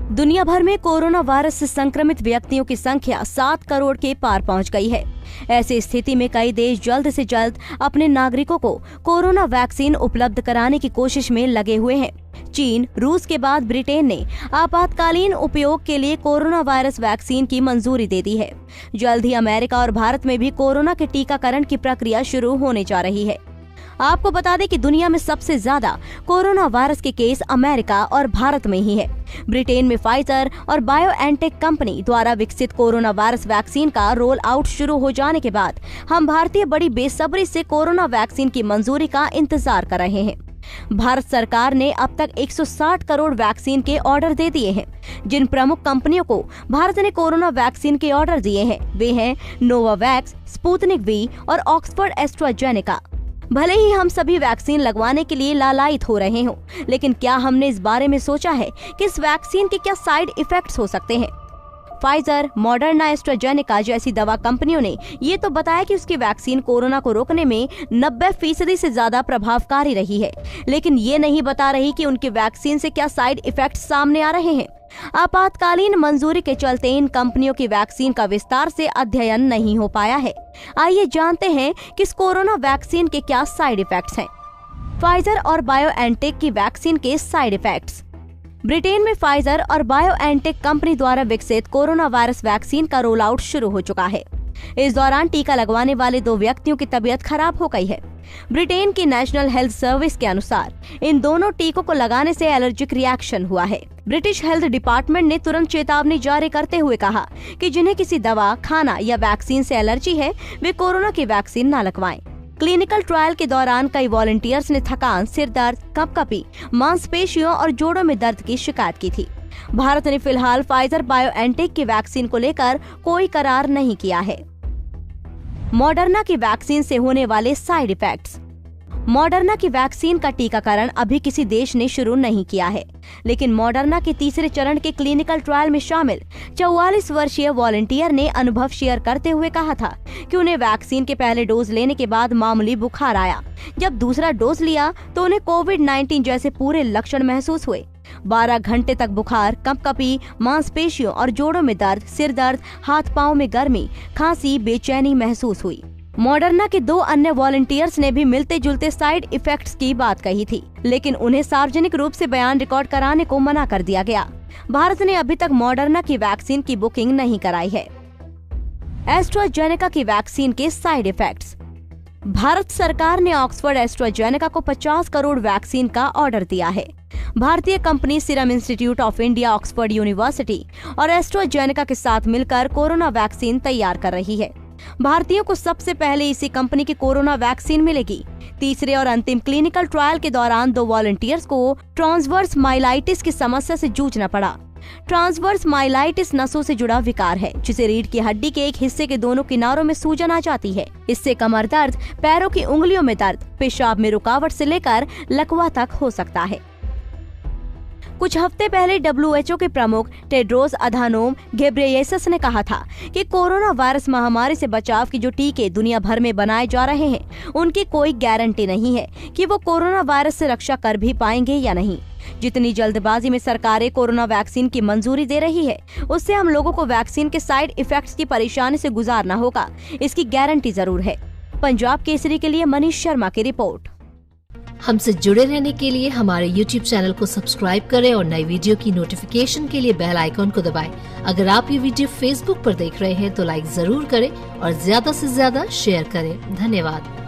दुनिया भर में कोरोना वायरस से संक्रमित व्यक्तियों की संख्या 7 करोड़ के पार पहुंच गई है। ऐसी स्थिति में कई देश जल्द से जल्द अपने नागरिकों को कोरोना वैक्सीन उपलब्ध कराने की कोशिश में लगे हुए हैं। चीन, रूस के बाद ब्रिटेन ने आपातकालीन उपयोग के लिए कोरोना वायरस वैक्सीन की मंजूरी दे दी है। जल्द ही अमेरिका और भारत में भी कोरोना के टीकाकरण की प्रक्रिया शुरू होने जा रही है। आपको बता दें कि दुनिया में सबसे ज्यादा कोरोना वायरस के केस अमेरिका और भारत में ही है। ब्रिटेन में फाइजर और बायोएनटेक कंपनी द्वारा विकसित कोरोना वायरस वैक्सीन का रोल आउट शुरू हो जाने के बाद हम भारतीय बड़ी बेसब्री से कोरोना वैक्सीन की मंजूरी का इंतजार कर रहे हैं। भारत सरकार ने अब तक 160 करोड़ वैक्सीन के ऑर्डर दे दिए हैं। जिन प्रमुख कंपनियों को भारत ने कोरोना वैक्सीन के ऑर्डर दिए हैं वे हैं नोवावैक्स, स्पुतनिक वी और ऑक्सफोर्ड एस्ट्राजेनेका। भले ही हम सभी वैक्सीन लगवाने के लिए लालायित हो रहे हों, लेकिन क्या हमने इस बारे में सोचा है कि इस वैक्सीन के क्या साइड इफेक्ट्स हो सकते हैं? फाइजर, मॉडर्ना, एस्ट्राजेनेका जैसी दवा कंपनियों ने ये तो बताया कि उसकी वैक्सीन कोरोना को रोकने में 90% से ज्यादा प्रभावकारी रही है, लेकिन ये नहीं बता रही कि उनकी वैक्सीन से क्या साइड इफेक्ट्स सामने आ रहे हैं। आपातकालीन मंजूरी के चलते इन कंपनियों की वैक्सीन का विस्तार से अध्ययन नहीं हो पाया है। आइए जानते हैं कि इस कोरोना वैक्सीन के क्या साइड इफेक्ट्स हैं। फाइजर और बायोएनटेक की वैक्सीन के साइड इफेक्ट्स। ब्रिटेन में फाइजर और बायोएनटेक कंपनी द्वारा विकसित कोरोना वायरस वैक्सीन का रोल आउट शुरू हो चुका है। इस दौरान टीका लगवाने वाले 2 व्यक्तियों की तबीयत खराब हो गई है। ब्रिटेन की नेशनल हेल्थ सर्विस के अनुसार इन दोनों टीकों को लगाने से एलर्जिक रिएक्शन हुआ है। ब्रिटिश हेल्थ डिपार्टमेंट ने तुरंत चेतावनी जारी करते हुए कहा कि जिन्हें किसी दवा, खाना या वैक्सीन से एलर्जी है वे कोरोना की वैक्सीन न लगवाएं। क्लिनिकल ट्रायल के दौरान कई वॉलंटियर्स ने थकान, सिर दर्द, कपकपी, मांसपेशियों और जोड़ों में दर्द की शिकायत की थी। भारत ने फिलहाल फाइजर बायोएनटेक की वैक्सीन को लेकर कोई करार नहीं किया है। मॉडर्ना की वैक्सीन से होने वाले साइड इफेक्ट्स। मॉडर्ना की वैक्सीन का टीकाकरण अभी किसी देश ने शुरू नहीं किया है, लेकिन मॉडर्ना के तीसरे चरण के क्लिनिकल ट्रायल में शामिल 44 वर्षीय वॉलंटियर ने अनुभव शेयर करते हुए कहा था कि उन्हें वैक्सीन के पहले डोज लेने के बाद मामूली बुखार आया। जब दूसरा डोज लिया तो उन्हें कोविड-19 जैसे पूरे लक्षण महसूस हुए। 12 घंटे तक बुखार, कपकपी, मांसपेशियों और जोड़ों में दर्द, सिर दर्द, हाथ पांव में गर्मी, खांसी, बेचैनी महसूस हुई। मॉडर्ना के 2 अन्य वॉलंटियर्स ने भी मिलते जुलते साइड इफेक्ट्स की बात कही थी, लेकिन उन्हें सार्वजनिक रूप से बयान रिकॉर्ड कराने को मना कर दिया गया। भारत ने अभी तक मॉडर्ना की वैक्सीन की बुकिंग नहीं कराई है। एस्ट्राजेनेका की वैक्सीन के साइड इफेक्ट्स। भारत सरकार ने ऑक्सफोर्ड एस्ट्राजेनेका को 50 करोड़ वैक्सीन का ऑर्डर दिया है। भारतीय company serum institute of India, Oxford university और एस्ट्राजेनेका के साथ मिलकर कोरोना वैक्सीन तैयार कर रही है। भारतीयों को सबसे पहले इसी कंपनी की कोरोना वैक्सीन मिलेगी। तीसरे और अंतिम क्लिनिकल ट्रायल के दौरान 2 वॉलंटियर्स को ट्रांसवर्स माइलाइटिस की समस्या से जूझना पड़ा। ट्रांसवर्स माइलाइटिस नसों से जुड़ा विकार है, जिसे रीढ़ की हड्डी के एक हिस्से के दोनों किनारों में सूजन आ जाती है। इससे कमर दर्द, पैरों की उंगलियों में दर्द, पेशाब में रुकावट से लेकर लकवा तक हो सकता है। कुछ हफ्ते पहले WHO के प्रमुख टेड्रोस अधानोम घेब्रेयेसस ने कहा था कि कोरोना वायरस महामारी से बचाव के जो टीके दुनिया भर में बनाए जा रहे हैं, उनकी कोई गारंटी नहीं है कि वो कोरोना वायरस से रक्षा कर भी पाएंगे या नहीं। जितनी जल्दबाजी में सरकारें कोरोना वैक्सीन की मंजूरी दे रही है, उससे हम लोगों को वैक्सीन के साइड इफेक्ट्स की परेशानी से गुजारना होगा, इसकी गारंटी जरूर है। पंजाब केसरी के लिए मनीष शर्मा की रिपोर्ट। हमसे जुड़े रहने के लिए हमारे YouTube चैनल को सब्सक्राइब करें और नई वीडियो की नोटिफिकेशन के लिए बेल आइकॉन को दबाएं। अगर आप ये वीडियो Facebook पर देख रहे हैं तो लाइक जरूर करें और ज्यादा से ज्यादा शेयर करें। धन्यवाद।